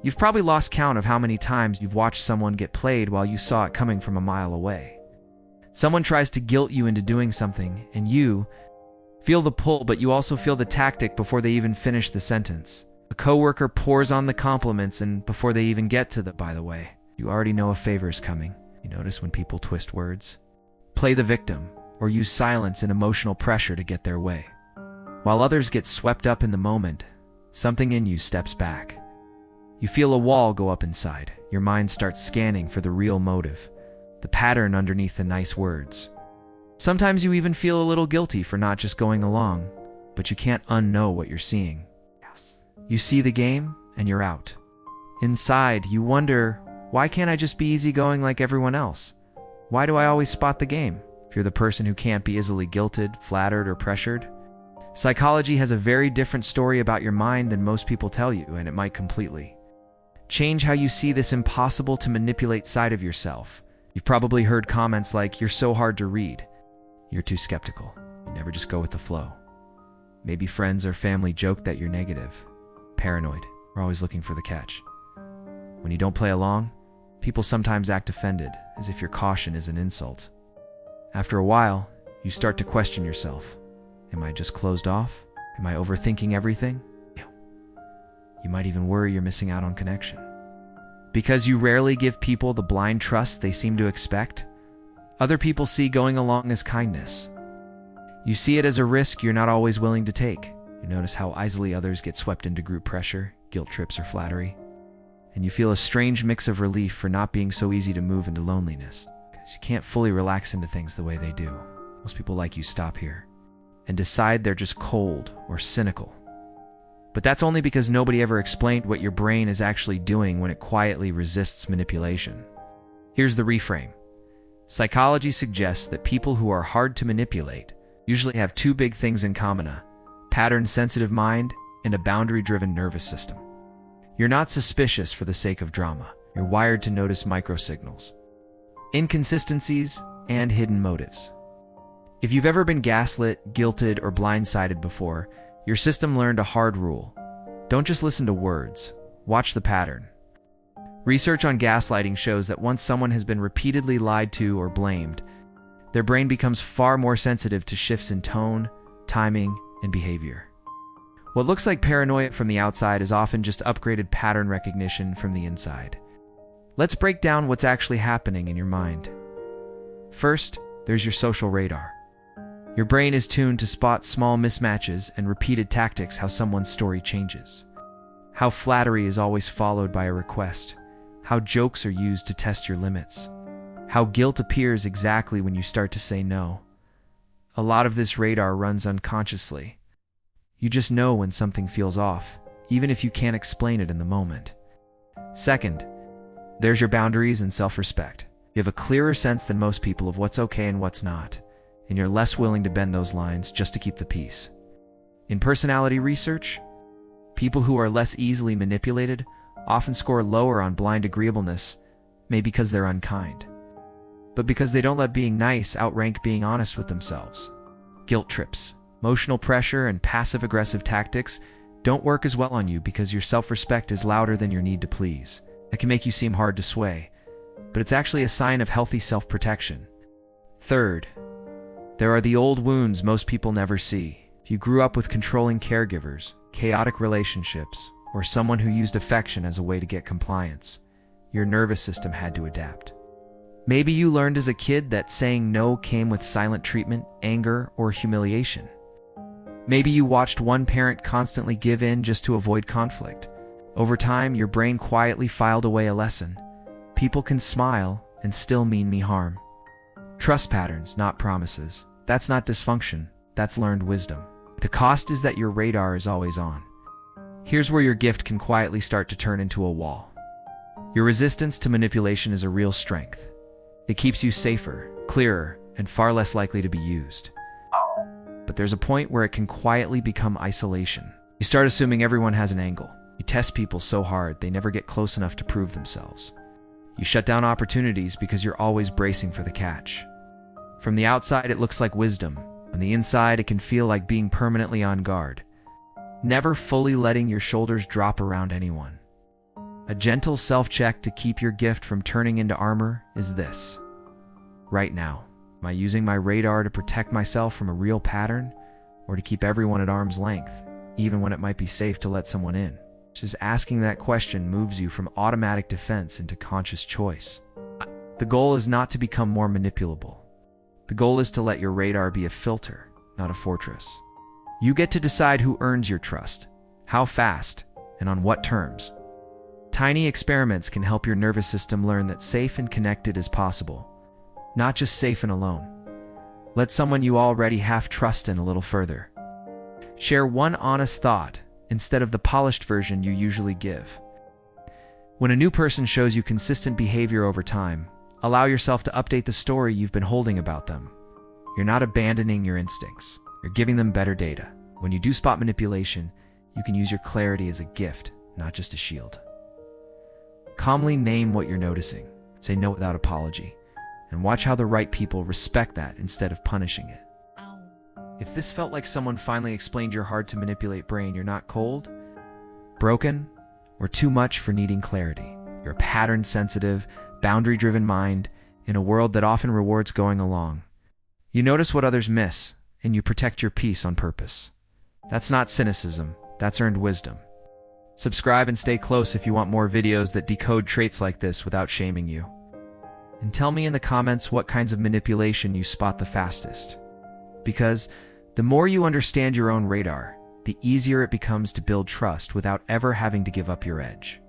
You've probably lost count of how many times you've watched someone get played while you saw it coming from a mile away. Someone tries to guilt you into doing something, and you feel the pull, but you also feel the tactic before they even finish the sentence. A coworker pours on the compliments, and before they even get to the "by the way," you already know a favor's coming. You notice when people twist words, play the victim, or use silence and emotional pressure to get their way. While others get swept up in the moment, something in you steps back. You feel a wall go up inside. Your mind starts scanning for the real motive, the pattern underneath the nice words. Sometimes you even feel a little guilty for not just going along, but you can't unknow what you're seeing. You see the game, and you're out. Inside, you wonder, why can't I just be easygoing like everyone else? Why do I always spot the game? If you're the person who can't be easily guilted, flattered, or pressured, psychology has a very different story about your mind than most people tell you, and it might completely change how you see this impossible to manipulate side of yourself. You've probably heard comments like, "You're so hard to read. You're too skeptical. You never just go with the flow." Maybe friends or family joke that you're negative, paranoid, or always looking for the catch. When you don't play along, people sometimes act offended, as if your caution is an insult. After a while, you start to question yourself. Am I just closed off? Am I overthinking everything? You might even worry you're missing out on connection. Because you rarely give people the blind trust they seem to expect, other people see going along as kindness. You see it as a risk you're not always willing to take. You notice how easily others get swept into group pressure, guilt trips, or flattery. And you feel a strange mix of relief for not being so easy to move into loneliness, because you can't fully relax into things the way they do. Most people like you stop here and decide they're just cold or cynical. But that's only because nobody ever explained what your brain is actually doing when it quietly resists manipulation. Here's the reframe. Psychology suggests that people who are hard to manipulate usually have two big things in common: a pattern-sensitive mind and a boundary-driven nervous system. You're not suspicious for the sake of drama. You're wired to notice microsignals, inconsistencies, and hidden motives. If you've ever been gaslit, guilted, or blindsided before, your system learned a hard rule. Don't just listen to words, watch the pattern. Research on gaslighting shows that once someone has been repeatedly lied to or blamed, their brain becomes far more sensitive to shifts in tone, timing, and behavior. What looks like paranoia from the outside is often just upgraded pattern recognition from the inside. Let's break down what's actually happening in your mind. First, there's your social radar. Your brain is tuned to spot small mismatches and repeated tactics, how someone's story changes, how flattery is always followed by a request, how jokes are used to test your limits, how guilt appears exactly when you start to say no. A lot of this radar runs unconsciously. You just know when something feels off, even if you can't explain it in the moment. Second, there's your boundaries and self-respect. You have a clearer sense than most people of what's okay and what's not, and you're less willing to bend those lines just to keep the peace. In personality research, people who are less easily manipulated often score lower on blind agreeableness, maybe because they're unkind, but because they don't let being nice outrank being honest with themselves. Guilt trips, emotional pressure, and passive-aggressive tactics don't work as well on you because your self-respect is louder than your need to please. It can make you seem hard to sway, but it's actually a sign of healthy self-protection. Third, there are the old wounds most people never see. If you grew up with controlling caregivers, chaotic relationships, or someone who used affection as a way to get compliance, your nervous system had to adapt. Maybe you learned as a kid that saying no came with silent treatment, anger, or humiliation. Maybe you watched one parent constantly give in just to avoid conflict. Over time, your brain quietly filed away a lesson. People can smile and still mean me harm. Trust patterns, not promises. That's not dysfunction, that's learned wisdom. The cost is that your radar is always on. Here's where your gift can quietly start to turn into a wall. Your resistance to manipulation is a real strength. It keeps you safer, clearer, and far less likely to be used. But there's a point where it can quietly become isolation. You start assuming everyone has an angle. You test people so hard they never get close enough to prove themselves. You shut down opportunities because you're always bracing for the catch. From the outside, it looks like wisdom. On the inside, it can feel like being permanently on guard, never fully letting your shoulders drop around anyone. A gentle self-check to keep your gift from turning into armor is this. Right now, am I using my radar to protect myself from a real pattern, or to keep everyone at arm's length, even when it might be safe to let someone in? Just asking that question moves you from automatic defense into conscious choice. The goal is not to become more manipulable. The goal is to let your radar be a filter, not a fortress. You get to decide who earns your trust, how fast, and on what terms. Tiny experiments can help your nervous system learn that safe and connected is possible, not just safe and alone. Let someone you already have trust in a little further. Share one honest thought instead of the polished version you usually give. When a new person shows you consistent behavior over time, allow yourself to update the story you've been holding about them. You're not abandoning your instincts. You're giving them better data. When you do spot manipulation, you can use your clarity as a gift, not just a shield. Calmly name what you're noticing. Say no without apology. And watch how the right people respect that instead of punishing it. If this felt like someone finally explained your hard-to-manipulate brain, you're not cold, broken, or too much for needing clarity. You're a pattern-sensitive, boundary-driven mind in a world that often rewards going along. You notice what others miss, and you protect your peace on purpose. That's not cynicism, that's earned wisdom. Subscribe and stay close if you want more videos that decode traits like this without shaming you. And tell me in the comments what kinds of manipulation you spot the fastest. Because the more you understand your own radar, the easier it becomes to build trust without ever having to give up your edge.